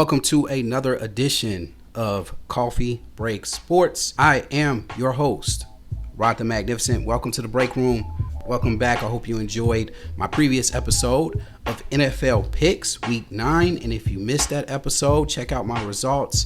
welcome to another edition of Coffee Break Sports. I am your host, Rod the Magnificent. Welcome to the break room. Welcome back. I hope you enjoyed my previous episode of NFL Picks Week 9. And if you missed that episode, check out my results.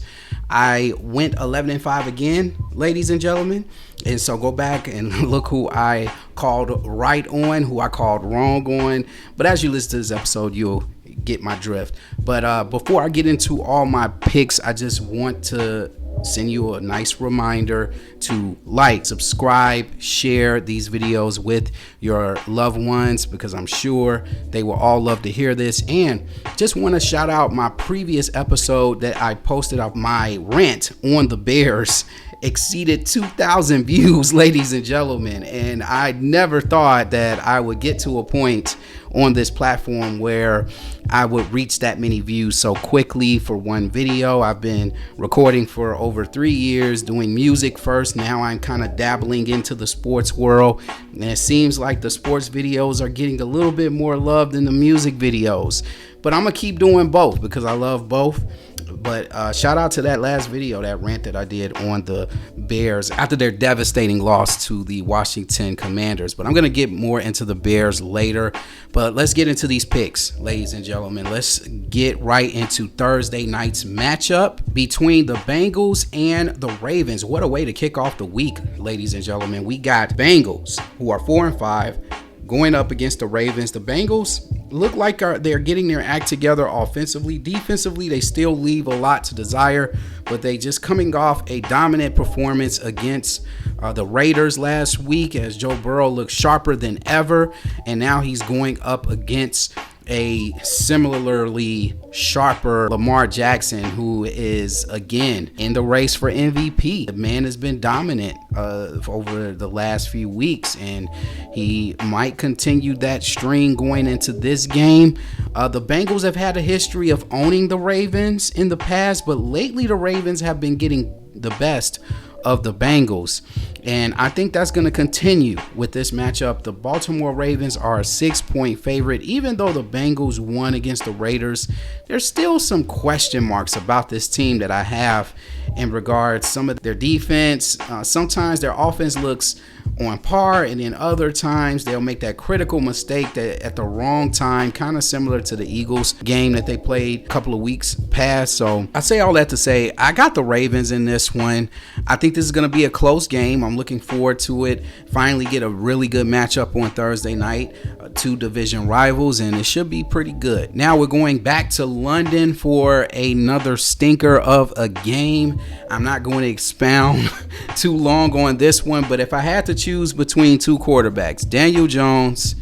I went 11-5 again, ladies and gentlemen. And so go back and look who I called right on, who I called wrong on. But as you listen to this episode, you'll get my drift. But before I get into all my picks, I just want to send you a nice reminder to like, subscribe, share these videos with your loved ones, because I'm sure they will all love to hear this. And just want to shout out my previous episode that I posted of my rant on the Bears. Exceeded 2,000 views, ladies and gentlemen, and I never thought that I would get to a point on this platform where I would reach that many views so quickly for one video. I've been recording for over 3 years, doing music first. Now I'm kind of dabbling into the sports world, and it seems like the sports videos are getting a little bit more love than the music videos. But I'm gonna keep doing both because I love both. But shout out to that last video, that rant that I did on the Bears after their devastating loss to the Washington Commanders. But I'm going to get more into the Bears later. But let's get into these picks, ladies and gentlemen. Let's get right into Thursday night's matchup between the Bengals and the Ravens. What a way to kick off the week, ladies and gentlemen. We got Bengals, who are 4-5, going up against the Ravens. The Bengals look like they're getting their act together offensively. Defensively, they still leave a lot to desire, but they just coming off a dominant performance against the Raiders last week, as Joe Burrow looked sharper than ever, and now he's going up against a similarly sharper Lamar Jackson, who is again in the race for MVP. The man has been dominant over the last few weeks, and he might continue that string going into this game. The Bengals have had a history of owning the Ravens in the past, but lately the Ravens have been getting the best of the Bengals, and I think that's going to continue with this matchup. The Baltimore Ravens are a 6-point favorite. Even though the Bengals won against the Raiders, there's still some question marks about this team that I have in regards some of their defense. Sometimes their offense looks on par, and then other times they'll make that critical mistake that at the wrong time, kind of similar to the Eagles game that they played a couple of weeks past. So I say all that to say I got the Ravens in this one. I think this is going to be a close game. I'm looking forward to it. Finally get a really good matchup on Thursday night. Two division rivals, and it should be pretty good. Now we're going back to London for another stinker of a game. I'm not going to expound too long on this one, but if I had to choose between two quarterbacks, Daniel Jones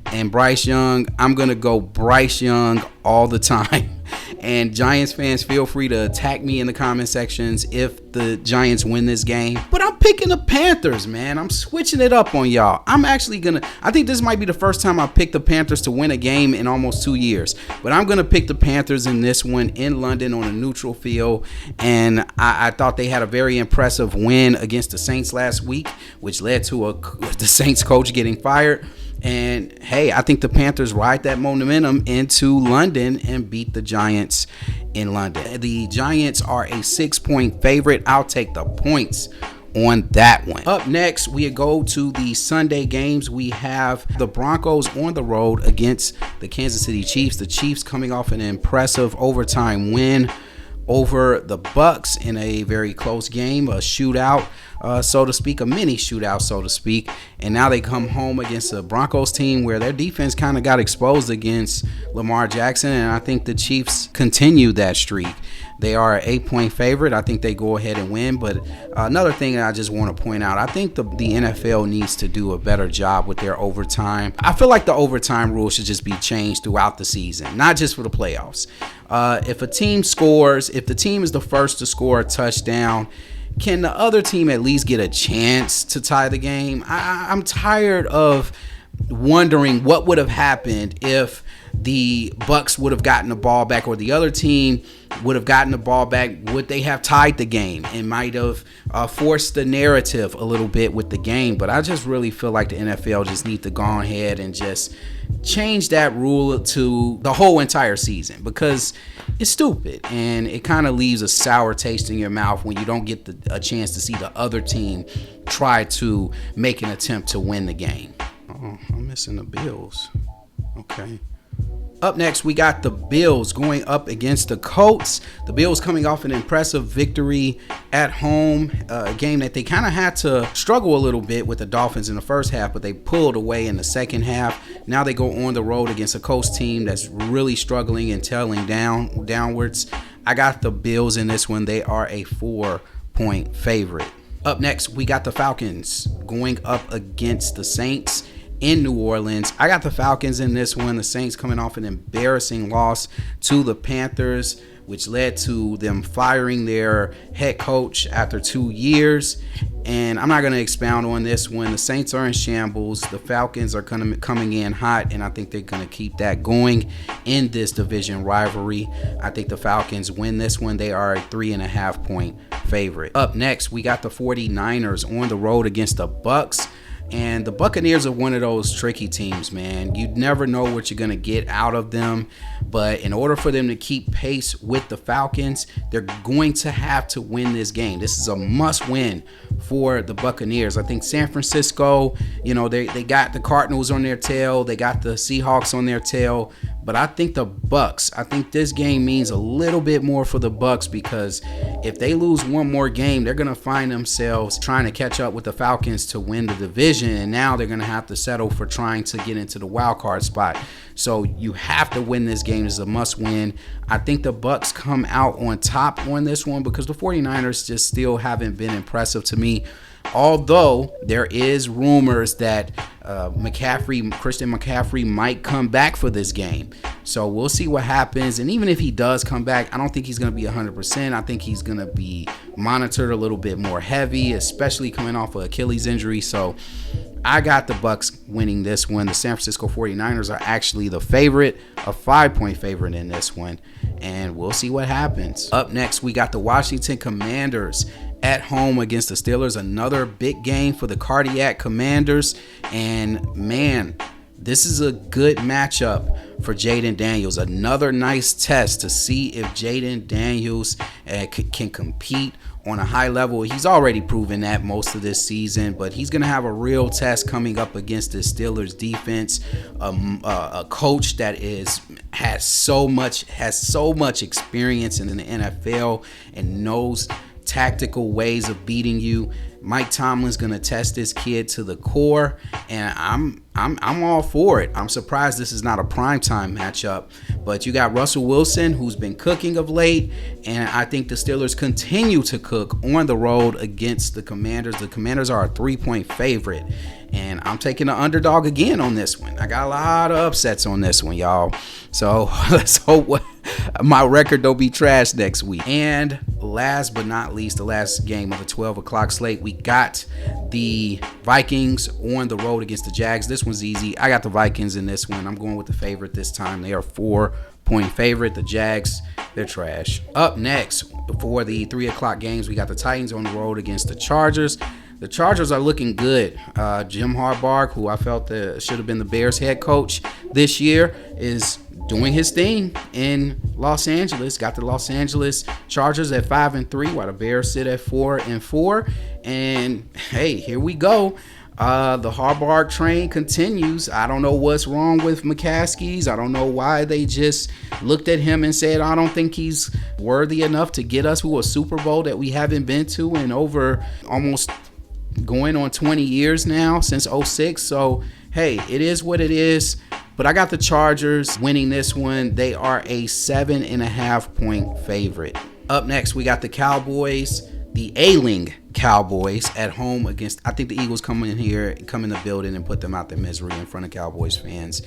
and Bryce Young, I'm going to go Bryce Young all the time. And Giants fans, feel free to attack me in the comment sections if the Giants win this game. But I'm picking the Panthers, man. I'm switching it up on y'all. I think this might be the first time I picked the Panthers to win a game in almost 2 years. But I'm going to pick the Panthers in this one in London on a neutral field. And I thought they had a very impressive win against the Saints last week, which led to the Saints coach getting fired. And hey, I think the Panthers ride that momentum into London and beat the Giants in London. The Giants are a 6-point favorite. I'll take the points on that one. Up next, we go to the Sunday games. We have the Broncos on the road against the Kansas City Chiefs. The Chiefs coming off an impressive overtime win over the Bucks in a very close game, a shootout, so to speak, a mini shootout, so to speak. And now they come home against a Broncos team where their defense kind of got exposed against Lamar Jackson, and I think the Chiefs continue that streak. They are an 8-point favorite. I think they go ahead and win. But another thing that I just want to point out, I think the NFL needs to do a better job with their overtime. I feel like the overtime rule should just be changed throughout the season, not just for the playoffs. If a team scores, if the team is the first to score a touchdown, can the other team at least get a chance to tie the game? I'm tired of wondering what would have happened if the Bucks would have gotten the ball back, or the other team would have gotten the ball back. Would they have tied the game and might have forced the narrative a little bit with the game? But I just really feel like the NFL just need to go ahead and just change that rule to the whole entire season, because it's stupid and it kind of leaves a sour taste in your mouth when you don't get a chance to see the other team try to make an attempt to win the game. Oh, I'm missing the Bills. Okay. Up next, we got the Bills going up against the Colts. The Bills coming off an impressive victory at home, a game that they kind of had to struggle a little bit with the Dolphins in the first half, but they pulled away in the second half. Now they go on the road against a Colts team that's really struggling and tailing downwards. I got the Bills in this one. They are a 4-point favorite. Up next, we got the Falcons going up against the Saints in New Orleans. I got the Falcons in this one. The Saints coming off an embarrassing loss to the Panthers, which led to them firing their head coach after 2 years. And I'm not going to expound on this one. The Saints are in shambles. The Falcons are coming in hot, and I think they're going to keep that going in this division rivalry. I think the Falcons win this one. They are a 3.5-point favorite. Up next, we got the 49ers on the road against the Bucks. And the Buccaneers are one of those tricky teams, man. You never know what you're going to get out of them. But in order for them to keep pace with the Falcons, they're going to have to win this game. This is a must win for the Buccaneers. I think San Francisco, they got the Cardinals on their tail. They got the Seahawks on their tail. But I think I think this game means a little bit more for the Bucks, because if they lose one more game, they're going to find themselves trying to catch up with the Falcons to win the division. And now they're going to have to settle for trying to get into the wild card spot. So you have to win this game. It's a must win. I think the Bucks come out on top on this one, because the 49ers just still haven't been impressive to me. Although there is rumors that Christian McCaffrey might come back for this game. So we'll see what happens. And even if he does come back, I don't think he's going to be 100%. I think he's going to be monitored a little bit more heavy, especially coming off of Achilles injury. So I got the Bucks winning this one. The San Francisco 49ers are actually the favorite, a 5-point favorite in this one. And we'll see what happens. Up next, we got the Washington Commanders at home against the Steelers. Another big game for the Cardiac Commanders. And man, this is a good matchup for Jaden Daniels. Another nice test to see if Jaden Daniels can compete on a high level. He's already proven that most of this season, but he's going to have a real test coming up against the Steelers defense. A coach that has so much experience in the NFL and knows tactical ways of beating you. Mike Tomlin's gonna test this kid to the core, and I'm all for it. I'm surprised this is not a primetime matchup, but you got Russell Wilson, who's been cooking of late, and I think the Steelers continue to cook on the road against the Commanders. The Commanders are a 3-point favorite, and I'm taking the underdog again on this one. I got a lot of upsets on this one, y'all. So let's hope my record don't be trash next week. And last but not least, the last game of the 12 o'clock slate, we got the Vikings on the road against the Jags. This one's easy. I got the Vikings in this one. I'm going with the favorite this time. They are 4-point favorite. The Jags, they're trash. Up next, before the 3 o'clock games, we got the Titans on the road against the Chargers. The Chargers are looking good. Jim Harbaugh, who I felt should have been the Bears head coach this year, is doing his thing in Los Angeles. Got the Los Angeles Chargers at 5-3, while the Bears sit at 4-4. And hey, here we go. The Harbaugh train continues. I don't know what's wrong with McCaskey's. I don't know why they just looked at him and said, I don't think he's worthy enough to get us to a Super Bowl that we haven't been to in over almost going on 20 years now, since 2006. So hey, it is what it is. But I got the Chargers winning this one. They are a 7.5-point favorite. Up next, we got the Cowboys, the ailing Cowboys at home against, I think the Eagles come in the building and put them out their misery in front of Cowboys fans.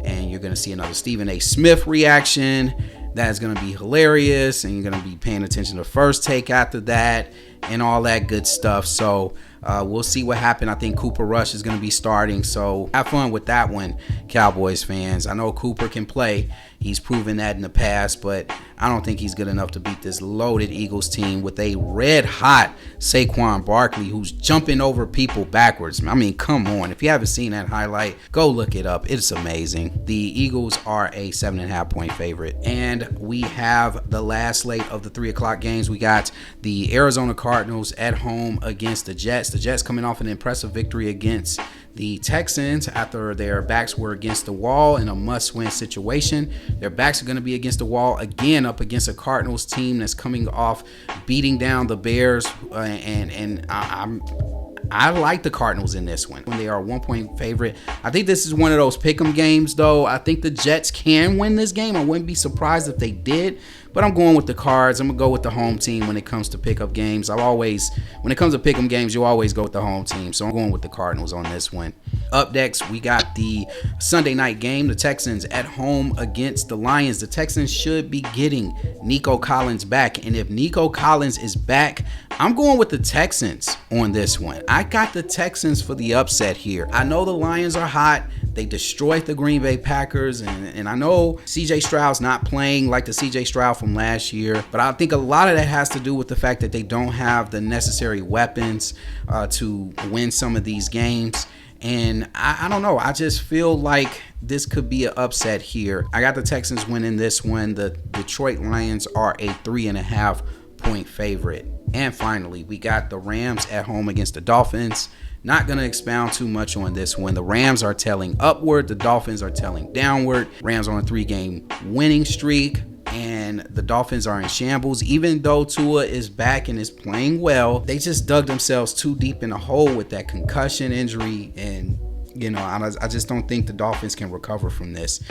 And you're going to see another Stephen A. Smith reaction. That is going to be hilarious. And you're going to be paying attention to First Take after that. and all that good stuff. So we'll see what happens. I think Cooper Rush is going to be starting. So have fun with that one, Cowboys fans. I know Cooper can play. He's proven that in the past, but I don't think he's good enough to beat this loaded Eagles team with a red-hot Saquon Barkley who's jumping over people backwards. I mean, come on. If you haven't seen that highlight, go look it up. It's amazing. The Eagles are a 7.5-point favorite. And we have the last slate of the 3 o'clock games. We got the Arizona Cardinals at home against the Jets. The Jets coming off an impressive victory against the Texans after their backs were against the wall in a must-win situation. Their backs are going to be against the wall again up against a Cardinals team that's coming off beating down the Bears. I like the Cardinals in this one when they are a 1-point favorite. I think this is one of those pick'em games, though. I think the Jets can win this game. I wouldn't be surprised if they did, but I'm going with the Cards. I'm going to go with the home team when it comes to pickup games. When it comes to pick'em games, you always go with the home team. So I'm going with the Cardinals on this one. Up next, we got the Sunday night game. The Texans at home against the Lions. The Texans should be getting Nico Collins back. And if Nico Collins is back, I'm going with the Texans on this one. I got the Texans for the upset here. I know the Lions are hot. They destroyed the Green Bay Packers. And I know CJ Stroud's not playing like the CJ Stroud from last year. But I think a lot of that has to do with the fact that they don't have the necessary weapons to win some of these games. And I don't know. I just feel like this could be an upset here. I got the Texans winning this one. The Detroit Lions are a 3.5-point favorite. And finally, we got the Rams at home against the Dolphins. Not going to expound too much on this one. The Rams are telling upward. The Dolphins are telling downward. Rams on a 3-game winning streak. And the Dolphins are in shambles. Even though Tua is back and is playing well, they just dug themselves too deep in a hole with that concussion injury. And, I just don't think the Dolphins can recover from this,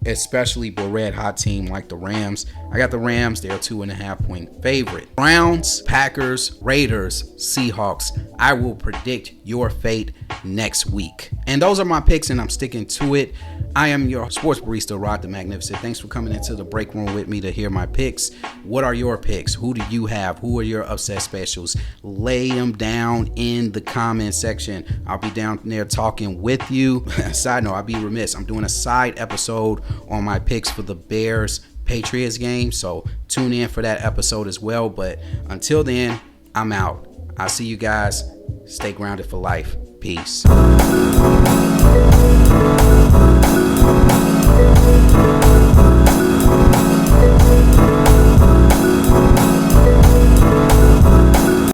especially a red-hot team like the Rams. I got the Rams. They're a 2.5-point favorite. Browns, Packers, Raiders, Seahawks. I will predict your fate next week. And those are my picks, and I'm sticking to it. I am your sports barista, Rod the Magnificent. Thanks for coming into the break room with me to hear my picks. What are your picks? Who do you have? Who are your upset specials? Lay them down in the comment section. I'll be down there talking with you. Side note, I'll be remiss. I'm doing a side episode on my picks for the Bears Patriots game. So tune in for that episode as well. But until then, I'm out. I'll see you guys. Stay grounded for life. Peace.